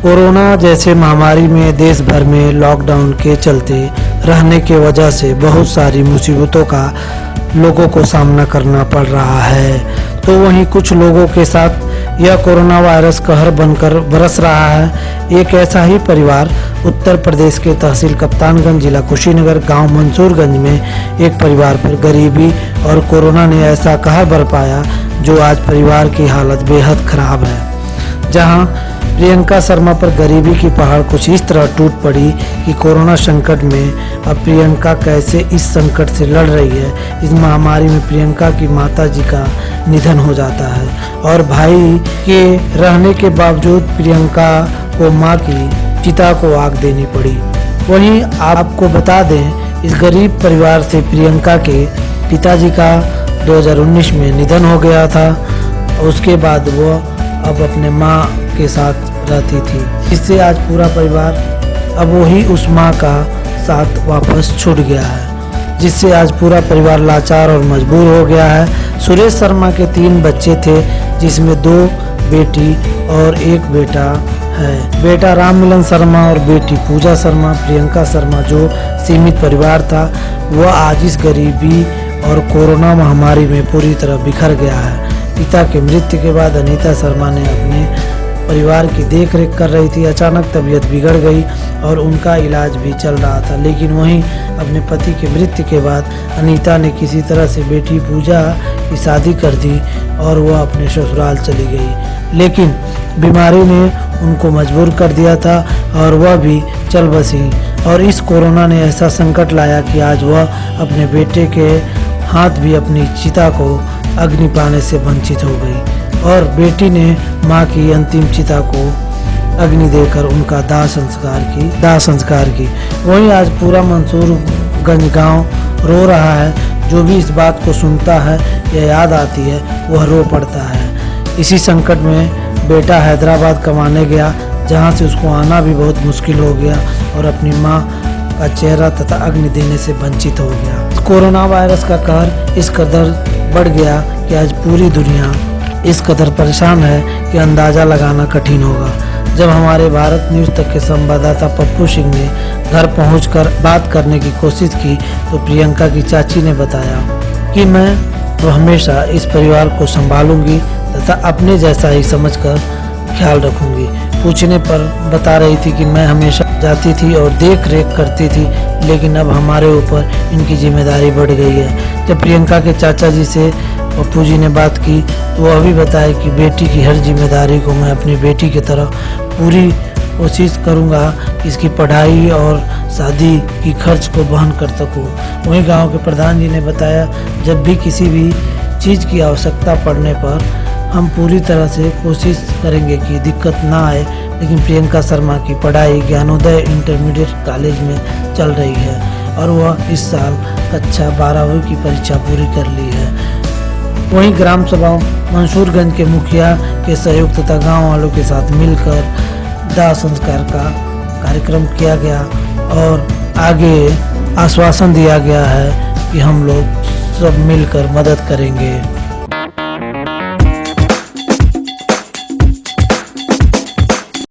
Corona जैसे महामारी में देश भर में लॉकडाउन के चलते रहने के वजह से बहुत सारी मुसीबतों का लोगों को सामना करना पड़ रहा है। तो वहीं कुछ लोगों के साथ यह कोरोना वायरस कहर बनकर बरस रहा है। एक ऐसा ही परिवार उत्तर प्रदेश के तहसील कप्तानगंज, जिला कुशीनगर, गांव मंसूरगंज में एक परिवार पर गरीबी और कोरोना ने ऐसा कहर बरपाया जो आज परिवार की हालत बेहद खराब है। जहां प्रियंका शर्मा पर गरीबी की पहाड़ कुछ इस तरह टूट पड़ी कि कोरोना संकट में अब प्रियंका कैसे इस संकट से लड़ रही है। इस महामारी में प्रियंका की माताजी का निधन हो जाता है और भाई के रहने के बावजूद प्रियंका को मां की चिता को आग देनी पड़ी। वहीं आपको बता दें, इस गरीब परिवार से प्रियंका के पिताजी का 2019 में निधन हो गया था। उसके बाद वो अब अपने माँ के साथ रहती थी, इससे आज पूरा परिवार अब वही उस माँ का साथ वापस छूट गया है, जिससे आज पूरा परिवार लाचार और मजबूर हो गया है। सुरेश शर्मा के 3 बच्चे थे, जिसमें 2 बेटी और 1 बेटा है। बेटा राम मिलन शर्मा और बेटी पूजा शर्मा। प्रियंका शर्मा जो सीमित परिवार था, वह आज इस गरीबी और कोरोना महामारी में पूरी तरह बिखर गया है। पिता की मृत्यु के बाद अनीता शर्मा ने अपने परिवार की देखरेख कर रही थी। अचानक तबीयत बिगड़ गई और उनका इलाज भी चल रहा था, लेकिन वहीं अपने पति की मृत्यु के बाद अनीता ने किसी तरह से बेटी पूजा की शादी कर दी और वह अपने ससुराल चली गई। लेकिन बीमारी ने उनको मजबूर कर दिया था और वह भी चल बसी। और इस कोरोना ने ऐसा संकट लाया कि आज वह अपने बेटे के हाथ भी अपनी चिता को अग्नि पाने से वंचित हो गई और बेटी ने मां की अंतिम चिता को अग्नि देकर उनका दाह संस्कार की। वहीं आज पूरा मंसूरगंज गांव रो रहा है। जो भी इस बात को सुनता है या याद आती है, वह रो पड़ता है। इसी संकट में बेटा हैदराबाद कमाने गया, जहां से उसको आना भी बहुत मुश्किल हो गया और अपनी मां का चेहरा तथा अग्नि देने से वंचित हो गया। कोरोना वायरस का कहर इस कदर बढ़ गया कि आज पूरी दुनिया इस कदर परेशान है कि अंदाज़ा लगाना कठिन होगा। जब हमारे भारत न्यूज़ तक के संवाददाता पप्पू सिंह ने घर पहुंचकर बात करने की कोशिश की, तो प्रियंका की चाची ने बताया कि मैं तो हमेशा इस परिवार को संभालूंगी तथा अपने जैसा ही समझकर ख्याल रखूंगी। पूछने पर बता रही थी कि मैं हमेशा जाती थी और देख रेख करती थी, लेकिन अब हमारे ऊपर इनकी जिम्मेदारी बढ़ गई है। जब प्रियंका के चाचा जी से पप्पू जी ने बात की, तो वह भी बताया कि बेटी की हर जिम्मेदारी को मैं अपनी बेटी की तरह पूरी कोशिश करूंगा कि इसकी पढ़ाई और शादी की खर्च को वहन कर सकूं। वहीं गांव के प्रधान जी ने बताया, जब भी किसी भी चीज़ की आवश्यकता पड़ने पर हम पूरी तरह से कोशिश करेंगे कि दिक्कत ना आए। लेकिन प्रियंका शर्मा की पढ़ाई ज्ञानोदय इंटरमीडिएट कॉलेज में चल रही है और वह इस साल कक्षा 12वीं की परीक्षा पूरी कर ली है। वहीं ग्राम सभा मंसूरगंज के मुखिया के सहयोग तथा गांव वालों के साथ मिलकर दाह संस्कार का कार्यक्रम किया गया और आगे आश्वासन दिया गया है कि हम लोग सब मिलकर मदद करेंगे।